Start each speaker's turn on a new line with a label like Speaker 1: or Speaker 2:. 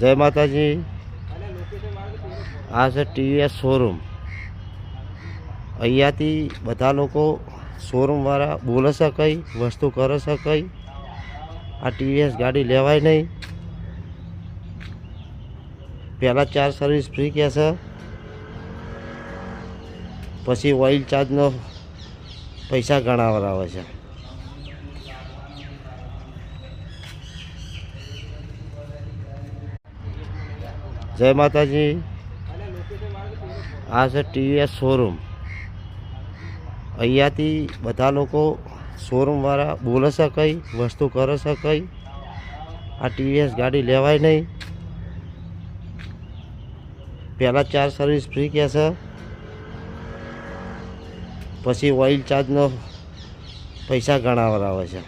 Speaker 1: જય માતાજી। આ છે ટીવીએસ શોરૂમ। અહીંયાથી બધા લોકો શોરૂમવાળા બોલે છે કંઈ વસ્તુ કરે છે કંઈ। આ ટીવીએસ ગાડી લેવાય નહીં। પહેલાં 4 સર્વિસ ફ્રી કહે છે, પછી ઓઇલ ચાર્જનો પૈસા ઘણા વરાવે છે। જય માતાજી। આ છે ટીવીએસ શોરૂમ। અહીંયાથી બધા લોકો શોરૂમવાળા બોલે છે કંઈ વસ્તુ કરે છે કંઈ। આ ટીવીએસ ગાડી લેવાય નહીં। પહેલાં 4 સર્વિસ ફ્રી કહે છે, પછી ઓઇલ ચાર્જનો પૈસા ઘણા વરાવે છે।